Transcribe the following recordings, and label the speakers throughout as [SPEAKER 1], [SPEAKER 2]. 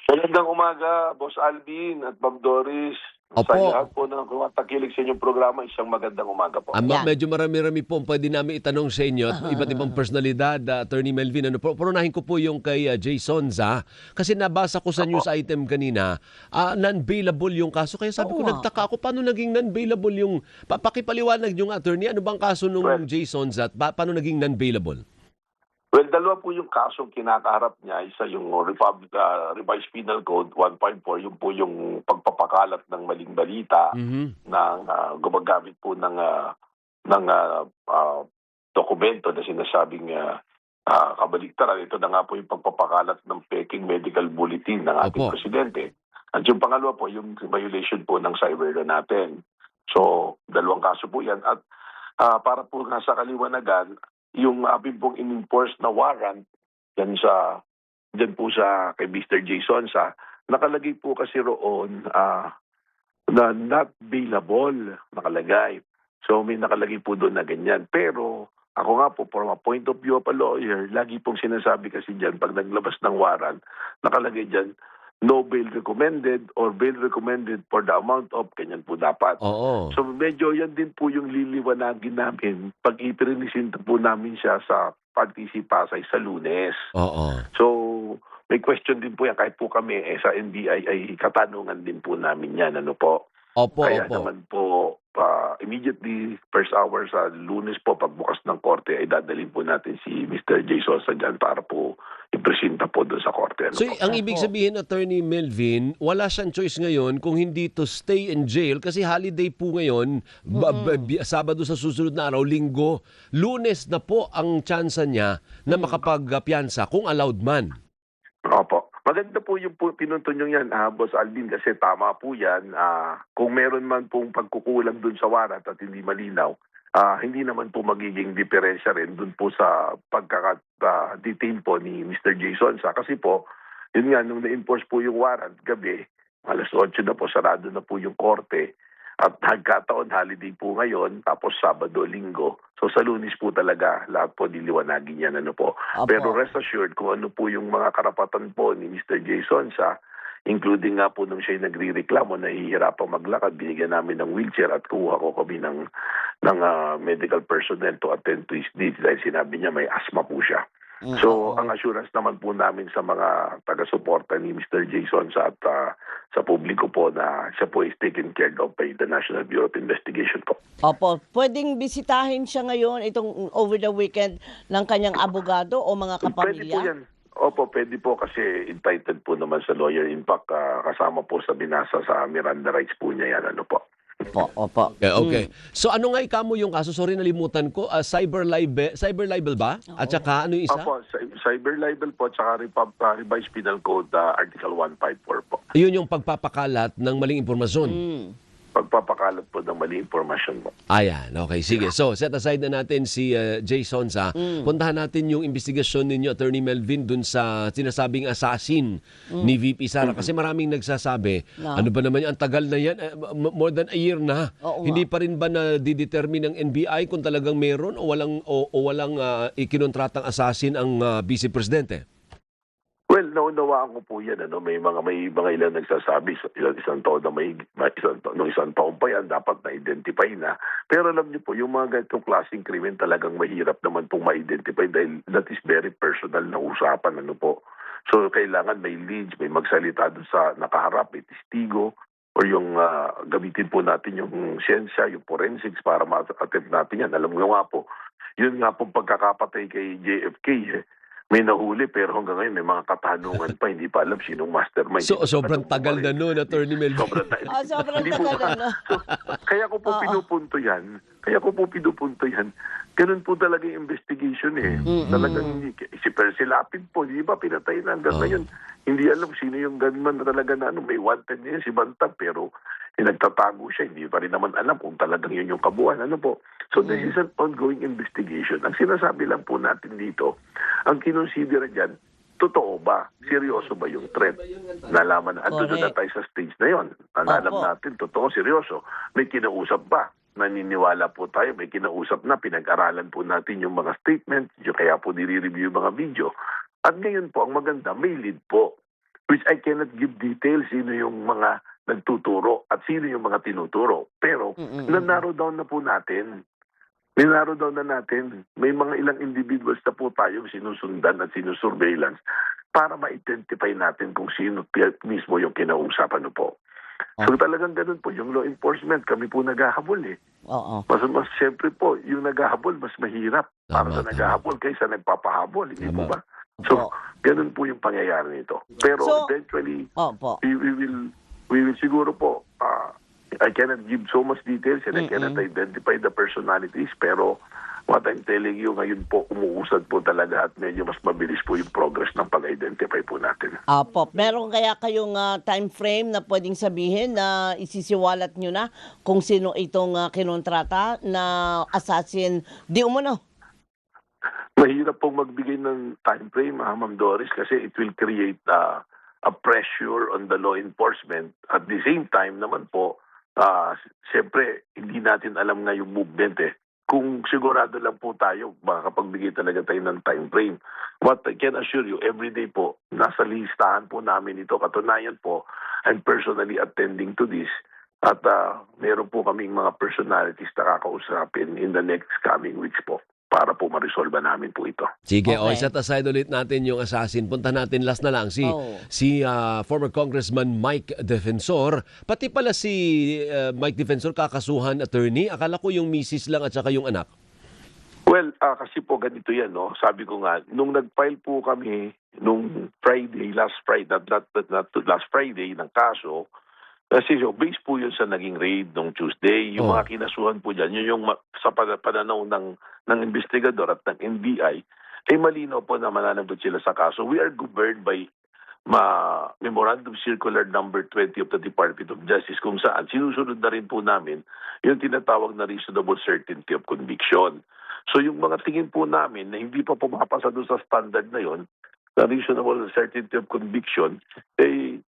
[SPEAKER 1] Magandang umaga, Boss Alvin at Bob Doris. Sa
[SPEAKER 2] Opo.
[SPEAKER 1] lahat po ng kumatakilig sa inyong programa, isang magandang umaga po.
[SPEAKER 2] Ama,
[SPEAKER 3] Yan.
[SPEAKER 2] medyo marami-rami po ang pwede namin itanong sa inyo at iba't ibang personalidad, Attorney Melvin. Purunahin ko po yung kay Jason Za. Kasi nabasa ko sa
[SPEAKER 1] Opo.
[SPEAKER 2] news item kanina, non-bailable yung kaso. Kaya sabi ko,
[SPEAKER 3] Oo nga.
[SPEAKER 2] nagtaka ako, paano naging non-bailable yung... Pakipaliwanag yung attorney, ano bang kaso nung
[SPEAKER 1] Well-
[SPEAKER 2] Jason Za at paano naging non-bailable?
[SPEAKER 1] Well, dalawa po yung kasong kinakaharap niya. Isa yung Revised Penal Code 154, yung po yung pagpapakalat ng maling balita na gumagamit po ng dokumento na sinasabing kabaligtaran. Ito na nga po yung pagpapakalat ng peking medical bulletin ng ating
[SPEAKER 2] Opo.
[SPEAKER 1] presidente. At yung pangalawa po, yung violation po ng cyber law natin. So, dalawang kaso po yan. At para po nga sa kaliwanagan, yung ating pong in-enforce na warrant dyan po sa kay Mr. Jason sa nakalagay po kasi roon na not bailable nakalagay. So may nakalagay po doon na ganyan. Pero ako nga po, from a point of view of a lawyer, lagi pong sinasabi kasi dyan, pag naglabas ng warrant, nakalagay dyan, no bail recommended or bail recommended for the amount of, ganyan po dapat.
[SPEAKER 2] Oo.
[SPEAKER 1] So medyo yan din po yung liliwanagin namin pag ipirinisinta po namin siya sa PAGTC Pasay sa Lunes.
[SPEAKER 2] Oo.
[SPEAKER 1] So may question din po yan kahit po kami sa NBI ay katanungan din po namin yan. Ano po?
[SPEAKER 2] Opo,
[SPEAKER 1] Kaya
[SPEAKER 2] opo.
[SPEAKER 1] naman po immediately first hour sa Lunes po pagbukas ng korte ay dadalhin po natin si Mr. Jason sa dyan para po ipresenta po doon sa korte. Ano
[SPEAKER 2] So,
[SPEAKER 1] po?
[SPEAKER 2] ang ibig sabihin, Attorney Melvin, wala siyang choice ngayon kung hindi to stay in jail kasi holiday po ngayon, Sabado sa susunod na araw, Linggo, Lunes na po ang tsansa niya na makapagpiyansa kung allowed man.
[SPEAKER 1] Opo. Maganda po yung pinuntun nyo yan, Boss Alvin, kasi tama po yan. Kung meron man pong pagkukulang dun sa warrant at hindi malinaw, hindi naman po magiging diferensya rin dun po sa pagkaka-detain po ni Mr. Jason. Kasi po, yun nga, nung na-enforce po yung warrant, gabi, alas 8 na po, sarado na po yung korte. At nagkataon, holiday po ngayon, tapos Sabado, Linggo. So sa Lunes po talaga, lahat po diliwanagin yan. Ano po.
[SPEAKER 3] Opo.
[SPEAKER 1] Pero rest assured, kung ano po yung mga karapatan po ni Mr. Jason including nga po nung siya'y nagre-reklamo, nahihirapang maglakad, binigyan namin ng wheelchair at kuha ko kami ng medical personnel to attend to his needs dahil sinabi niya may asthma po siya. So, ang assurance naman po namin sa mga taga-suporta ni Mr. Jason at sa publiko po na siya po is taken care of by the National Bureau of Investigation po.
[SPEAKER 3] Opo, pwedeng bisitahin siya ngayon itong over the weekend ng kanyang abogado o mga
[SPEAKER 1] Pwede po
[SPEAKER 3] kapamilya?
[SPEAKER 1] yan. Opo, pwede po kasi entitled po naman sa lawyer. In fact, kasama po sa binasa sa Miranda rights po niya yan. Ano po.
[SPEAKER 3] Opo.
[SPEAKER 2] Okay. So ano nga ikamo yung kaso? Sorry, nalimutan ko. Cyber libel ba? At saka ano yung isa?
[SPEAKER 1] Opo, cyber libel po at saka Revised Penal Code Article 154 po.
[SPEAKER 2] Yun yung pagpapakalat ng maling impormasyon.
[SPEAKER 1] Pagpapakalat po ng mali informasyon po.
[SPEAKER 2] Ayan, okay. Sige. So, set aside na natin si Jason Za. Puntahan natin yung investigasyon ninyo, Attorney Melvin, dun sa sinasabing assassin ni VP Sara. Kasi maraming nagsasabi,
[SPEAKER 3] Na?
[SPEAKER 2] ano ba naman yan? Ang tagal na yan. More than a year na.
[SPEAKER 3] Oo nga.
[SPEAKER 2] Hindi pa rin ba na didetermine ng NBI kung talagang meron o walang ikinuntratang assassin ang Vice Presidente?
[SPEAKER 1] Well, naunawaan ko po yan. Ano? May mga ilan nagsasabi, isang taon na isang taon pa yan, dapat na-identify na. Pero alam niyo po, yung mga ganitong klaseng krimen talagang mahirap naman pong ma-identify dahil that is very personal na usapan. Ano po. So, kailangan may leads, may magsalita doon sa nakaharap, may testigo, or yung gamitin po natin yung siyensya, yung forensics para ma-attempt natin yan. Alam mo nga po, yun nga pong pagkakapatay kay JFK, may nahuli pero hanggang ngayon may mga katanungan pa, hindi pa alam sinong mastermind.
[SPEAKER 2] So, sobrang tagal na noon, Attorney Melvin.
[SPEAKER 1] Sobrang tagal.
[SPEAKER 3] Sobrang
[SPEAKER 1] Hindi po
[SPEAKER 3] tagal na.
[SPEAKER 1] So, kaya ko po pinupunto yan. Ganun po talaga yung investigation eh. Talagang hindi. Si Percy Lapid po, di ba, pinatay na hanggang ngayon. Hindi alam sino yung gunman na talaga na may wanted niya si Bantag pero nagtatago siya. Hindi pa rin naman alam kung talagang yun yung kabuuan. Ano po? So this is an ongoing investigation. Ang sinasabi lang po natin dito, ang kinonsidera dyan, totoo ba? Seryoso ba yung threat? Nalaman na, andun na tayo sa stage na yon. Alam natin, totoo, seryoso. May kinausap ba? Naniniwala po tayo, may kinausap na, pinag-aralan po natin yung mga statement, kaya po nire-review yung mga video. At ngayon po, ang maganda, may lead po. which I cannot give details sino yung mga nagtuturo at sino yung mga tinuturo. Pero na-narrow down na po natin. Ninarrow down na natin. May mga ilang individuals na po tayong sinusundan at sinusurveillance para ma-identify natin kung sino mismo yung kinausapan no po. So talagang ganun po, yung law enforcement, kami po naghahabol eh.
[SPEAKER 3] Oo.
[SPEAKER 1] Mas siyempre po, yung naghahabol, mas mahirap para sa
[SPEAKER 2] Tama.
[SPEAKER 1] naghahabol kaysa nagpapahabol, hindi po
[SPEAKER 2] Tama.
[SPEAKER 1] ba? So,
[SPEAKER 3] Opo.
[SPEAKER 1] ganun po yung pangyayari nito. Pero
[SPEAKER 3] So,
[SPEAKER 1] eventually,
[SPEAKER 3] Opo.
[SPEAKER 1] we will siguro po, I cannot give so much details and I cannot identify the personalities, pero what I'm telling you ngayon po, umuusad po talaga at medyo mas mabilis po yung progress ng pag-identify po natin.
[SPEAKER 3] Apo, meron kaya kayong time frame na pwedeng sabihin na isisiwalat nyo na kung sino itong kinontrata na assassin di umano?
[SPEAKER 1] Mahirap pong magbigay ng time frame, Ma'am Doris, kasi it will create a pressure on the law enforcement. At the same time naman po, siyempre, hindi natin alam nga yung movement eh. Kung sigurado lang po tayo, baka pagbigay talaga tayo ng time frame. What I can assure you, every day po, nasa listahan po namin ito. Katunayan po, I'm personally attending to this. At meron po kaming mga personalities na kakausapin in the next coming weeks po para po ma-resolve namin po ito.
[SPEAKER 2] Sige,
[SPEAKER 3] Okay.
[SPEAKER 2] set aside ulit natin yung assassin. Punta natin last na lang si former Congressman Mike Defensor. Pati pala si Mike Defensor kakasuhan attorney. Akala ko yung misis lang at saka yung anak.
[SPEAKER 1] Well, kasi po ganito yan, no? Sabi ko nga, nung nag-file po kami nung Friday, last Friday ng kaso, kasi based po yun sa naging raid nung Tuesday, yung mga kinasuhan po dyan, yun yung sa pananaw ng investigador at ng NBI, ay malinaw po na mananagot sila sa kaso. We are governed by Memorandum Circular number 20 of the Department of Justice kung saan sinusunod na rin po namin yung tinatawag na reasonable certainty of conviction. So yung mga tingin po namin na hindi pa pumapasa doon sa standard na yon, na reasonable certainty of conviction, eh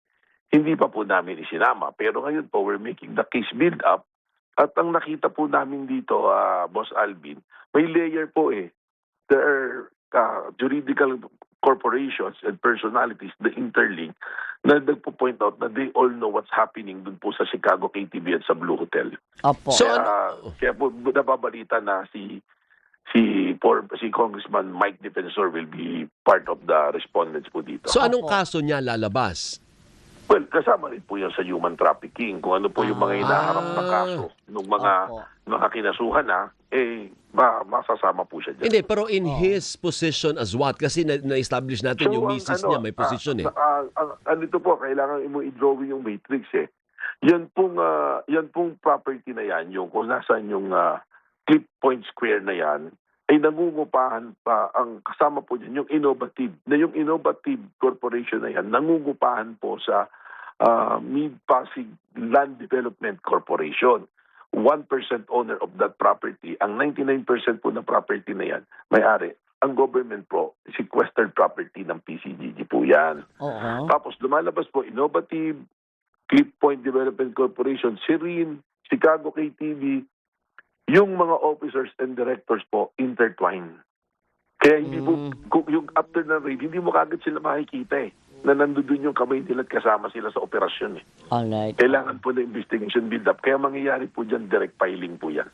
[SPEAKER 1] hindi pa po namin isinama. Pero ngayon po, we're making the case build up. At ang nakita po namin dito, Boss Alvin, may layer po eh. There are juridical corporations and personalities, the interlink, na nagpo-point out na they all know what's happening dun po sa Chicago KTV at sa Blue Hotel.
[SPEAKER 3] Opo.
[SPEAKER 2] So,
[SPEAKER 1] Kaya po nababalita na si Congressman Mike Defensor will be part of the respondents po dito.
[SPEAKER 2] So anong kaso niya lalabas?
[SPEAKER 1] Well, kasama rin po yan sa human trafficking. Kung ano po yung mga hinaharap na kaso ng mga kinasuhan masasama po siya dyan.
[SPEAKER 2] Hindi, pero in his position as what? Kasi na-establish natin yung misis niya, may position eh.
[SPEAKER 1] Andito po, kailangan mo i-drawing yung matrix eh. Yan pong property na yan, yung kung nasaan yung Clip Point Square na yan, ay nangungupahan pa, ang kasama po dyan, yung Innovative Corporation na yan, nangungupahan po sa Mid-Pasig Land Development Corporation. 1% owner of that property. Ang 99% po na property na yan, may-ari. Ang government po, sequestered property ng PCGG po yan.
[SPEAKER 3] Oo.
[SPEAKER 1] Tapos lumalabas po, Innovative, Clip Point Development Corporation, Sirin, Chicago KTV, yung mga officers and directors po intertwined. Kaya hindi po, yung after ng raid, hindi mo kagad sila makikita eh, na nandun yung kamay nila at kasama sila sa operasyon eh.
[SPEAKER 3] Alright.
[SPEAKER 1] Kailangan po na investigation build-up. Kaya mangyayari po dyan, direct filing po yan.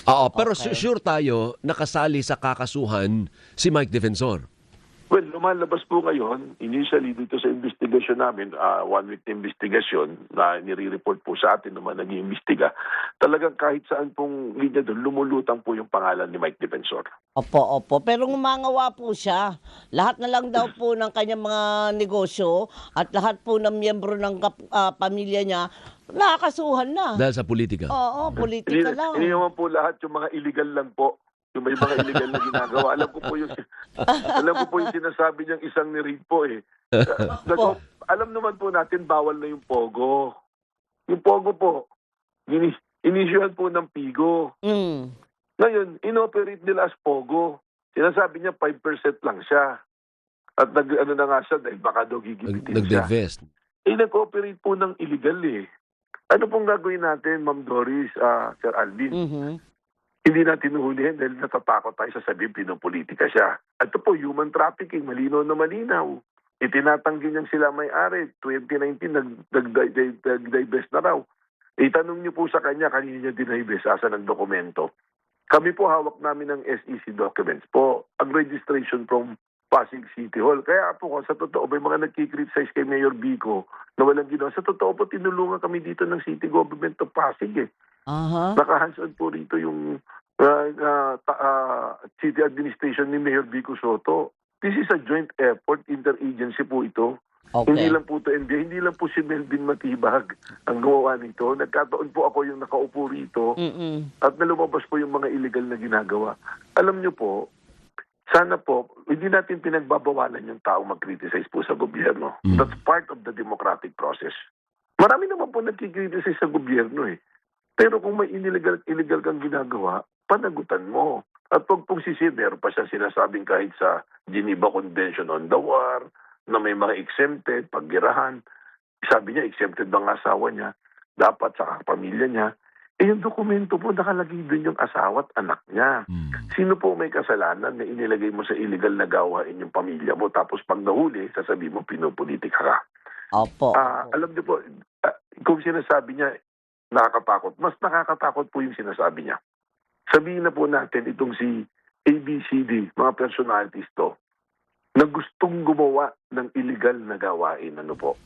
[SPEAKER 2] Oo, pero
[SPEAKER 3] Okay.
[SPEAKER 2] sure tayo nakasali sa kakasuhan si Mike Defensor.
[SPEAKER 1] Well, lumalabas po ngayon, initially dito sa investigation namin, 1 week na investigation na nire-report po sa atin naman nag-iimbestiga, talagang kahit saan pong linya doon, lumulutang po yung pangalan ni Mike Defensor.
[SPEAKER 3] Opo. Pero ngumangawa po siya. Lahat na lang daw po ng kanyang mga negosyo at lahat po ng miyembro ng pamilya niya, nakakasuhan na.
[SPEAKER 2] Dahil sa politika.
[SPEAKER 3] Oo, politika lang.
[SPEAKER 1] Hindi naman po lahat yung mga illegal lang po. Yung may mga illegal na ginagawa. Alam ko po yung sinasabi niyang isang ni-read po eh. Alam naman po natin, bawal na yung Pogo. Yung Pogo po, inisyuhan po ng Pigo. Ngayon, inoperate nila as Pogo. Sinasabi niya 5% lang siya. At na nga siya dahil baka daw gigipitin siya.
[SPEAKER 2] Nag-divest.
[SPEAKER 1] Nag-operate po ng illegal eh. Ano pong gagawin natin, Ma'am Doris, Sir Alvin? Hindi natin huhulihin dahil natatakot tayo sa sabihin pinopolitika siya. At ito po, human trafficking, malinaw na malinaw. itinatanggi niyang sila may-ari. 2019, nag-divest na raw. Itanong niyo po sa kanya, kanina niya dinivest, asa ng dokumento. Kami po hawak namin ng SEC documents po, ang registration from Pasig City Hall. Kaya po kung sa totoo, may mga nagkikriticize kay Mayor Vico na walang ginawa. Sa totoo po, tinulungan kami dito ng City Government of Pasig eh.
[SPEAKER 3] Aha.
[SPEAKER 1] Naka-hands-on po rito yung city administration ni Mayor Vico Soto. This is a joint effort, interagency po ito.
[SPEAKER 3] Okay.
[SPEAKER 1] Hindi lang po ito NBI, hindi lang po si Melvin Matibag ang gumawa nito. Nagkataon po ako yung nakaupo rito at nalumabas po yung mga illegal na ginagawa. Alam niyo po, sana po, hindi natin pinagbabawalan yung taong mag-criticize po sa gobyerno. That's part of the democratic process. Marami naman po nagkikriticize sa gobyerno eh. Pero kung may illegal kang ginagawa, panagutan mo. At pag pong meron pa siya sinasabing kahit sa Geneva Convention on the War, na may mga exempted, paggirahan. Sabi niya, exempted bang asawa niya, dapat sa pamilya niya. Eh yung dokumento po, nakalagay doon yung asawa at anak niya. Sino po may kasalanan na inilagay mo sa illegal na gawain yung pamilya mo, tapos pag nahuli, sasabihin mo, pinopolitika ka.
[SPEAKER 3] Opo.
[SPEAKER 1] Alam niyo po, kung sinasabi niya, nakakatakot, mas nakakatakot po yung sinasabi niya. Sabihin na po natin itong si ABCD, mga personalities to, na gustong gumawa ng illegal na gawain. Ano po?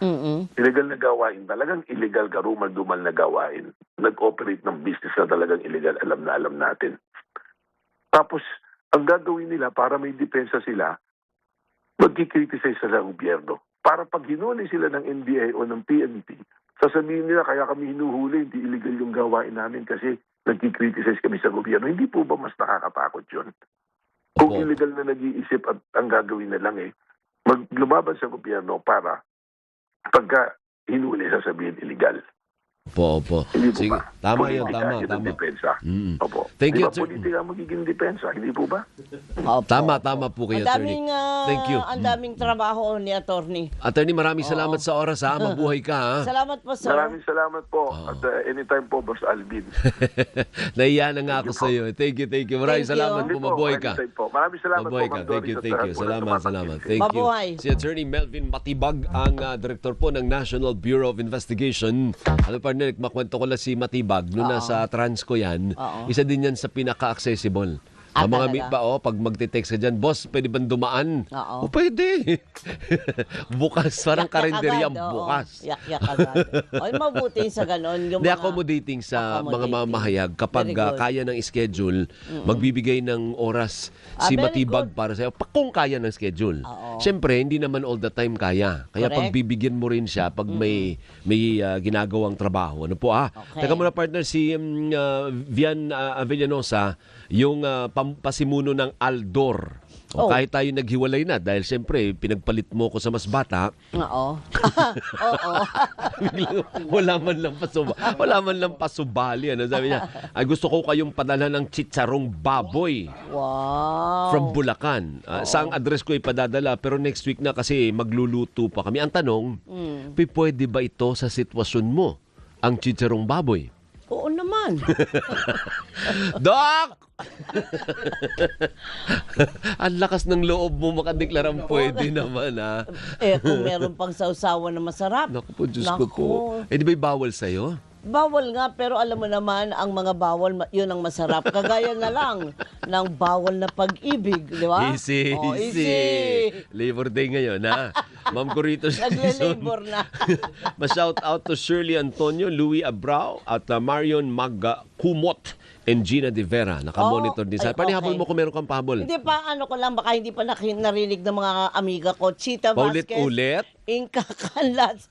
[SPEAKER 1] Illegal na gawain, talagang illegal, karumal-dumal na gawain. Nag-operate ng business na talagang illegal, alam natin. Tapos, ang gagawin nila para may depensa sila, magkikriticize sa gobyerno. Para pag hinuli sila ng NBI o ng PNP, sasabihin nila, kaya kami hinuhuli, hindi illegal yung gawain namin kasi nagkikriticize kami sa gobyerno. Hindi po ba mas nakakatakot yun? Kung illegal na nag-iisip at ang gagawin na lang maglumaban sa gobyerno para pagka hinuli sasabihin illegal.
[SPEAKER 2] Opo.
[SPEAKER 1] Hindi po
[SPEAKER 2] Sige,
[SPEAKER 1] ba?
[SPEAKER 2] tama yun,
[SPEAKER 1] Politika,
[SPEAKER 2] tama.
[SPEAKER 1] Depensa. Opo.
[SPEAKER 2] Thank you,
[SPEAKER 1] Di ba
[SPEAKER 2] sir.
[SPEAKER 1] politika magiging depensa? Hindi po ba?
[SPEAKER 3] Opo.
[SPEAKER 2] Tama po kayo,
[SPEAKER 3] Ang
[SPEAKER 2] attorney.
[SPEAKER 3] daming,
[SPEAKER 2] Thank you.
[SPEAKER 3] ang daming trabaho ni attorney.
[SPEAKER 2] Attorney, maraming salamat sa oras ha. Mabuhay ka ha.
[SPEAKER 3] Salamat po, sir.
[SPEAKER 1] Maraming salamat po. At anytime po, Boss Alvin.
[SPEAKER 2] Nahiya na nga ako sa iyo. Thank you. Maraming
[SPEAKER 3] Thank you.
[SPEAKER 2] salamat po. Mabuhay ka.
[SPEAKER 1] Anytime po. Maraming salamat
[SPEAKER 2] Mabuhay
[SPEAKER 1] po,
[SPEAKER 2] ka.
[SPEAKER 1] Ma'am
[SPEAKER 2] Thank you.
[SPEAKER 1] Doris, at sa lahat po ng
[SPEAKER 2] Salamat.
[SPEAKER 1] tumatangkilik.
[SPEAKER 2] Thank you.
[SPEAKER 3] Mabuhay.
[SPEAKER 2] Si Attorney Melvin Matibag, ang director po ng National Bureau of Investigation. Ano partner, makwento ko lang si Matibag, noong nasa Transco yan, isa din yan sa pinaka-accessible. Ang mga
[SPEAKER 3] talaga?
[SPEAKER 2] pag magte-text ka dyan, boss, pwede bang dumaan?
[SPEAKER 3] Oo.
[SPEAKER 2] Pwede. Bukas, parang
[SPEAKER 3] Yak-yak
[SPEAKER 2] karinderya
[SPEAKER 3] agad, oo.
[SPEAKER 2] bukas.
[SPEAKER 3] Yak-yak agad. Ay, mabuti sa ganon. Yung
[SPEAKER 2] Hindi,
[SPEAKER 3] mga-
[SPEAKER 2] accommodating sa mga
[SPEAKER 3] Accommodating.
[SPEAKER 2] mamahayag. Kapag
[SPEAKER 3] Very good.
[SPEAKER 2] kaya ng schedule, magbibigay ng oras si
[SPEAKER 3] very
[SPEAKER 2] Matibag
[SPEAKER 3] good.
[SPEAKER 2] para sa'yo. Kung kaya ng schedule.
[SPEAKER 3] Oo.
[SPEAKER 2] Siyempre, hindi naman all the time kaya. Kaya
[SPEAKER 3] Correct.
[SPEAKER 2] pagbibigyan mo rin siya pag may ginagawang trabaho. Ano po
[SPEAKER 3] Okay.
[SPEAKER 2] Teka muna partner, si Vian Avellanosa, yung pasimuno ng Aldor.
[SPEAKER 3] Oh.
[SPEAKER 2] Kahit tayo naghiwalay na dahil siyempre pinagpalit mo ko sa mas bata,
[SPEAKER 3] Oo. Oo.
[SPEAKER 2] wala man lang pasubali. Ano sabi niya? Ay, gusto ko kayong padala ng chicharong baboy
[SPEAKER 3] Wow.
[SPEAKER 2] from Bulacan. Saang address ko ipadadala pero next week na kasi magluluto pa kami. Ang tanong, pwede ba ito sa sitwasyon mo? Ang chicharong baboy?
[SPEAKER 3] Oo naman.
[SPEAKER 2] Doc! Ang lakas ng loob mo makadeklarang pwede naman ha.
[SPEAKER 3] Kung meron pang sausawan na masarap.
[SPEAKER 2] Naku po, Diyos ko po. Di ba'y bawal sa'yo?
[SPEAKER 3] Bawal nga, pero alam mo naman, ang mga bawal, yun ang masarap. Kagaya na lang ng bawal na pag-ibig, di ba?
[SPEAKER 2] Easy. Labor Day ngayon, ha? Ma'am Corito
[SPEAKER 3] Nagle-labor na.
[SPEAKER 2] Ma-shout out to Shirley Antonio, Louie Abrao, at Marion Kumot and Gina De Vera. Naka-monitor din sa.
[SPEAKER 3] ay,
[SPEAKER 2] Panihabol
[SPEAKER 3] okay.
[SPEAKER 2] mo kung meron kang pahabol.
[SPEAKER 3] Hindi pa, ano ko lang, baka hindi pa narinig ng mga amiga ko. Chita Vasquez.
[SPEAKER 2] Paulit-ulit.
[SPEAKER 3] Inka Canlas.